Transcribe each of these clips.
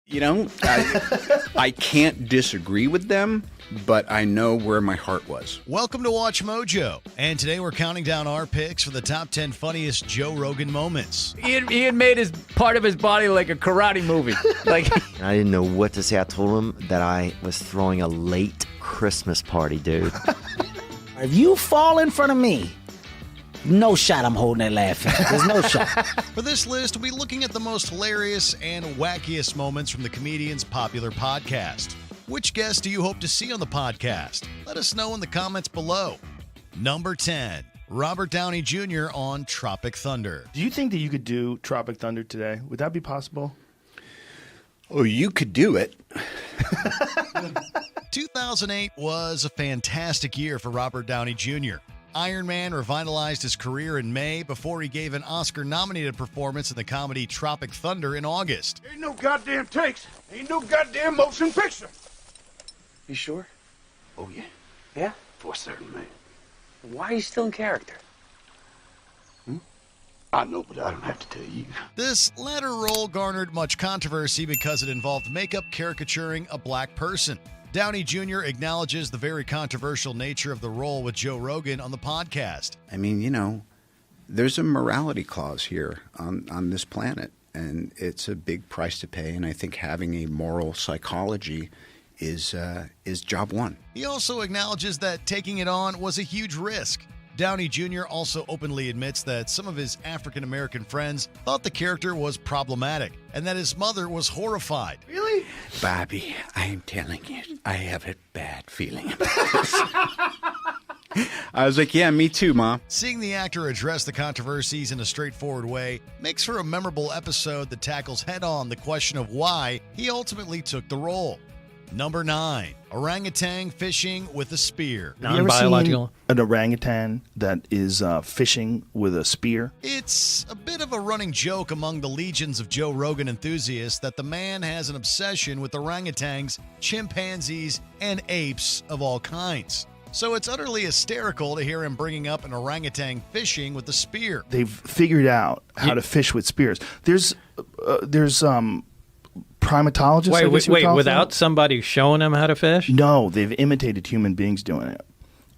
You know, I can't disagree with them, but I know where my heart was. Welcome to Watch Mojo, and today we're counting down our picks for the top 10 funniest Joe Rogan moments. He had made his part of his body like a karate movie. Like I didn't know what to say. I told him that I was throwing a late Christmas party, dude. If you fall in front of me, no shot I'm holding that laughing. There's no shot. For this list, we'll be looking at the most hilarious and wackiest moments from the comedian's popular podcast. Which guest do you hope to see on the podcast? Let us know in the comments below. Number 10, Robert Downey Jr. on Tropic Thunder. Do you think that you could do Tropic Thunder today? Would that be possible? Oh, you could do it. 2008 was a fantastic year for Robert Downey Jr. Iron Man revitalized his career in May before he gave an Oscar-nominated performance in the comedy Tropic Thunder in August. Ain't no goddamn takes. Ain't no goddamn motion picture. You sure? Oh, yeah. Yeah? For certain, man. Why are you still in character? I know, but I don't have to tell you. This latter role garnered much controversy because it involved makeup caricaturing a black person. Downey Jr. acknowledges the very controversial nature of the role with Joe Rogan on the podcast. I mean, you know, there's a morality clause here on this planet, and it's a big price to pay, and I think having a moral psychology is job one. He also acknowledges that taking it on was a huge risk. Downey Jr. also openly admits that some of his African-American friends thought the character was problematic and that his mother was horrified. Really? Bobby, I am telling you, I have a bad feeling about this. I was like, yeah, me too, Mom. Seeing the actor address the controversies in a straightforward way makes for a memorable episode that tackles head-on the question of why he ultimately took the role. Number 9, orangutan fishing with a spear. Have you ever seen Non-biological. an orangutan that is fishing with a spear? It's a bit of a running joke among the legions of Joe Rogan enthusiasts that the man has an obsession with orangutans, chimpanzees, and apes of all kinds. So it's utterly hysterical to hear him bringing up an orangutan fishing with a spear. They've figured out how to fish with spears. There's primatologists. I guess you would call them. without somebody showing him how to fish? No, they've imitated human beings doing it.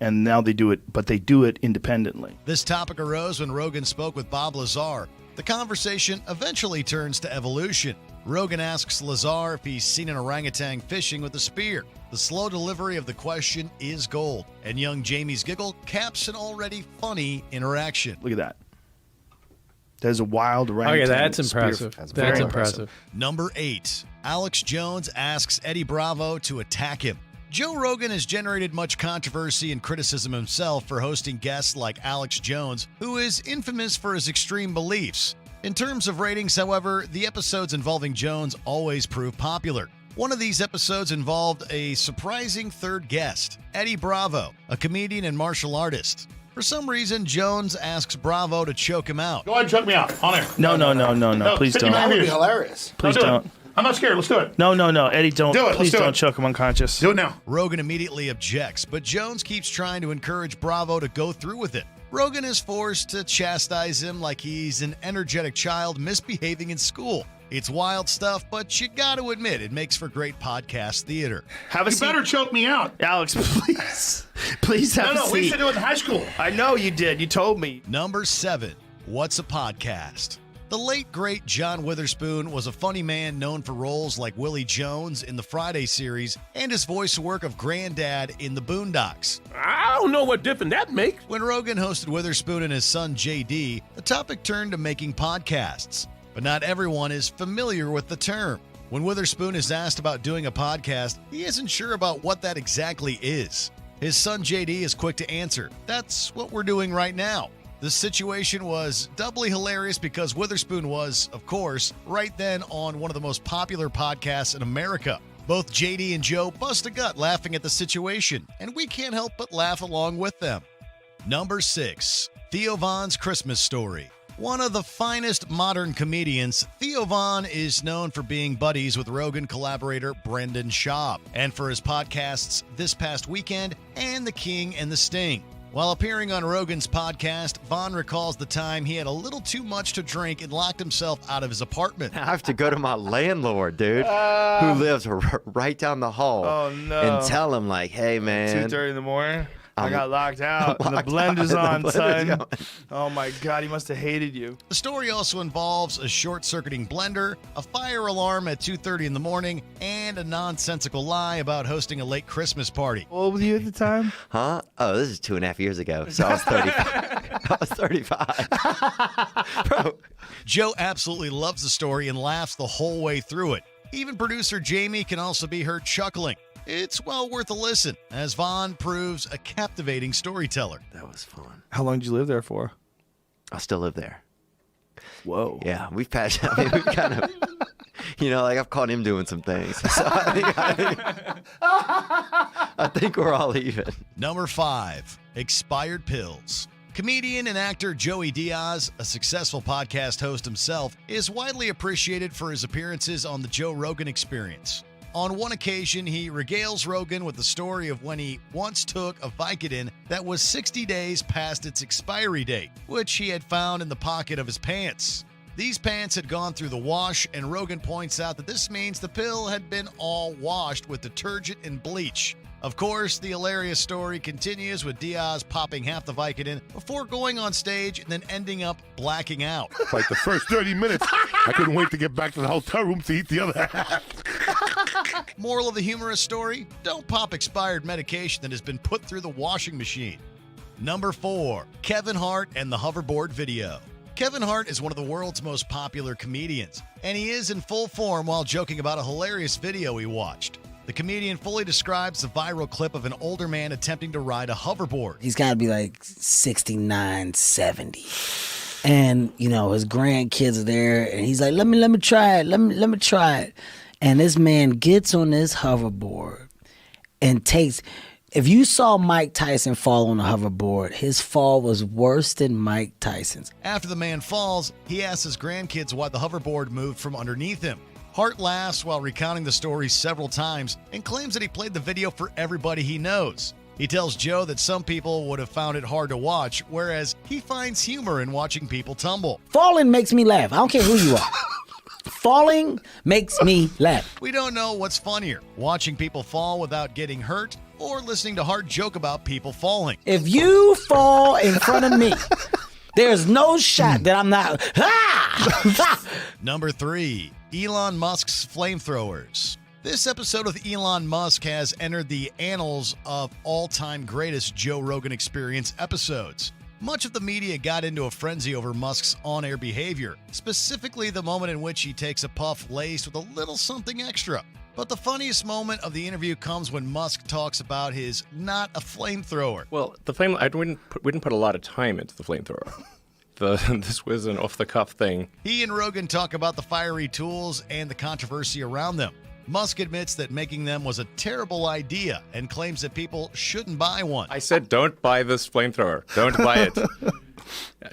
And now they do it, but they do it independently. This topic arose when Rogan spoke with Bob Lazar. The conversation eventually turns to evolution. Rogan asks Lazar if he's seen an orangutan fishing with a spear. The slow delivery of the question is gold, and young Jamie's giggle caps an already funny interaction. Look at that. There's a wild orangutan. Okay, that's spear- impressive. That's very impressive. Number 8, Alex Jones asks Eddie Bravo to attack him. Joe Rogan has generated much controversy and criticism himself for hosting guests like Alex Jones, who is infamous for his extreme beliefs. In terms of ratings, however, the episodes involving Jones always prove popular. One of these episodes involved a surprising third guest, Eddie Bravo, a comedian and martial artist. For some reason, Jones asks Bravo to choke him out. Go ahead and choke me out. On air. No. Please sit your don't. man That would be here. hilarious. Please I'll do don't. it. I'm not scared. Let's do it. No. Eddie, don't. Do it. Let's Please do don't it. choke him unconscious. Do it now. Rogan immediately objects, but Jones keeps trying to encourage Bravo to go through with it. Rogan is forced to chastise him like he's an energetic child misbehaving in school. It's wild stuff, but you got to admit it makes for great podcast theater. Have a You seat. better choke me out. Alex, please. Please have a No, seat. we used to do it in high school. I know you did. You told me. Number 7, What's a Podcast? The late, great John Witherspoon was a funny man known for roles like Willie Jones in the Friday series and his voice work of Granddad in The Boondocks. I don't know what difference that makes. When Rogan hosted Witherspoon and his son JD, the topic turned to making podcasts. But not everyone is familiar with the term. When Witherspoon is asked about doing a podcast, he isn't sure about what that exactly is. His son JD is quick to answer, "That's what we're doing right now." The situation was doubly hilarious because Witherspoon was, of course, right then on one of the most popular podcasts in America. Both JD and Joe bust a gut laughing at the situation, and we can't help but laugh along with them. Number 6, Theo Von's Christmas Story. One of the finest modern comedians, Theo Von is known for being buddies with Rogan collaborator Brendan Schaub, and for his podcasts This Past Weekend and The King and the Sting. While appearing on Rogan's podcast, Vaughn recalls the time he had a little too much to drink and locked himself out of his apartment. I have to go to my landlord, dude, who lives right down the hall. Oh, no. And tell him, like, hey, man. 2:30 in the morning. I got locked out. And the blender's on, son. Oh, my God. He must have hated you. The story also involves a short-circuiting blender, a fire alarm at 2:30 in the morning, and a nonsensical lie about hosting a late Christmas party. How old were you at the time? Huh? Oh, this is 2.5 years ago. So I was 35. I was 35. Bro. Joe absolutely loves the story and laughs the whole way through it. Even producer Jamie can also be heard chuckling. It's well worth a listen, as Vaughn proves a captivating storyteller. That was fun. How long did you live there for? I still live there. Whoa. Yeah, we've patched. I mean, we kind of, like I've caught him doing some things. So I think we're all even. Number 5, expired pills. Comedian and actor Joey Diaz, a successful podcast host himself, is widely appreciated for his appearances on the Joe Rogan Experience. On one occasion, he regales Rogan with the story of when he once took a Vicodin that was 60 days past its expiry date, which he had found in the pocket of his pants. These pants had gone through the wash, and Rogan points out that this means the pill had been all washed with detergent and bleach. Of course, the hilarious story continues with Diaz popping half the Vicodin before going on stage and then ending up blacking out. Like the first 30 minutes, I couldn't wait to get back to the hotel room to eat the other half. Moral of the humorous story, don't pop expired medication that has been put through the washing machine. Number 4, Kevin Hart and the hoverboard video. Kevin Hart is one of the world's most popular comedians, and he is in full form while joking about a hilarious video he watched. The comedian fully describes the viral clip of an older man attempting to ride a hoverboard. He's got to be like 69, 70. And, his grandkids are there, and he's like, let me try it. Let me try it. And this man gets on this hoverboard and takes... If you saw Mike Tyson fall on a hoverboard, his fall was worse than Mike Tyson's. After the man falls, he asks his grandkids why the hoverboard moved from underneath him. Hart laughs while recounting the story several times and claims that he played the video for everybody he knows. He tells Joe that some people would have found it hard to watch, whereas he finds humor in watching people tumble. Falling makes me laugh. I don't care who you are. Falling makes me laugh. We don't know what's funnier, watching people fall without getting hurt or listening to Hart joke about people falling. If you fall in front of me, there's no shot that I'm not... Number 3, Elon Musk's flamethrowers. This episode of Elon Musk has entered the annals of all-time greatest Joe Rogan Experience episodes. Much of the media got into a frenzy over Musk's on-air behavior, specifically the moment in which he takes a puff laced with a little something extra. But the funniest moment of the interview comes when Musk talks about his not a flamethrower. Well, we didn't put a lot of time into the flamethrower. This was an off-the-cuff thing. He and Rogan talk about the fiery tools and the controversy around them. Musk admits that making them was a terrible idea and claims that people shouldn't buy one. I said, don't buy this flamethrower. Don't buy it.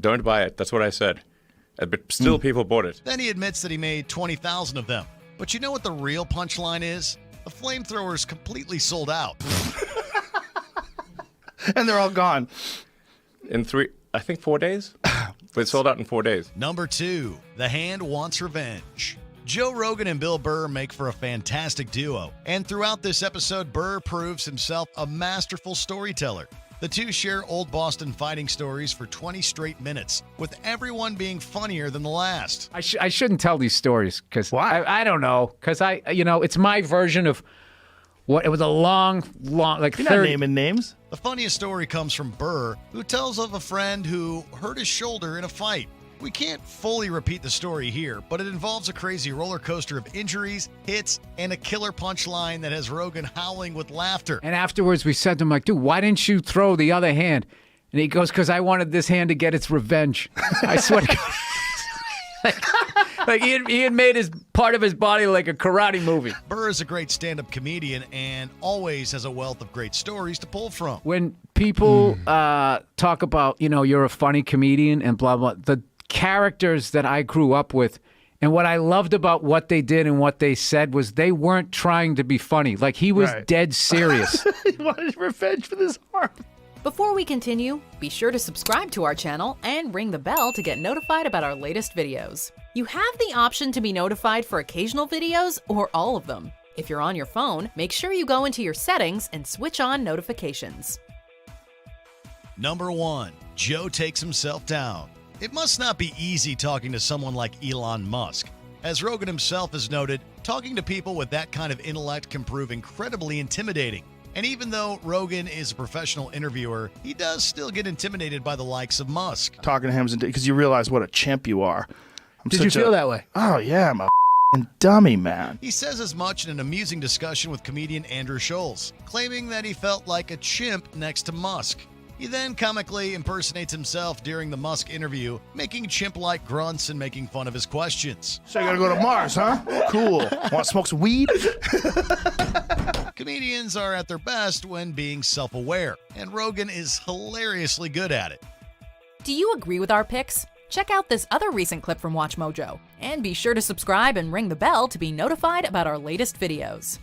Don't buy it. That's what I said. But still, people bought it. Then he admits that he made 20,000 of them. But you know what the real punchline is? The flamethrower's completely sold out. And they're all gone. In 4 days? It sold out in 4 days. Number 2, The Hand Wants Revenge. Joe Rogan and Bill Burr make for a fantastic duo, and throughout this episode, Burr proves himself a masterful storyteller. The two share old Boston fighting stories for 20 straight minutes, with everyone being funnier than the last. I shouldn't tell these stories because I don't know, because it's my version of what it was a long like. You're not naming names. The funniest story comes from Burr, who tells of a friend who hurt his shoulder in a fight. We can't fully repeat the story here, but it involves a crazy roller coaster of injuries, hits, and a killer punchline that has Rogan howling with laughter. And afterwards we said to him, like, dude, why didn't you throw the other hand? And he goes, because I wanted this hand to get its revenge. I swear to God. like he had made his part of his body like a karate movie. Burr is a great stand-up comedian and always has a wealth of great stories to pull from. When people talk about, you're a funny comedian and blah, blah, the characters that I grew up with and what I loved about what they did and what they said was they weren't trying to be funny. Like he was dead serious. He wanted revenge for this harm. Before we continue, be sure to subscribe to our channel and ring the bell to get notified about our latest videos. You have the option to be notified for occasional videos or all of them. If you're on your phone, make sure you go into your settings and switch on notifications. Number 1. Joe takes himself down. It must not be easy talking to someone like Elon Musk. As Rogan himself has noted, talking to people with that kind of intellect can prove incredibly intimidating. And even though Rogan is a professional interviewer, he does still get intimidated by the likes of Musk. Talking to him because you realize what a chimp you are. Did you feel that way? Oh, yeah, I'm a dummy, man. He says as much in an amusing discussion with comedian Andrew Scholes, claiming that he felt like a chimp next to Musk. He then comically impersonates himself during the Musk interview, making chimp-like grunts and making fun of his questions. So you gotta go to Mars, huh? Cool. Want to smoke some weed? Comedians are at their best when being self-aware, and Rogan is hilariously good at it. Do you agree with our picks? Check out this other recent clip from WatchMojo, and be sure to subscribe and ring the bell to be notified about our latest videos.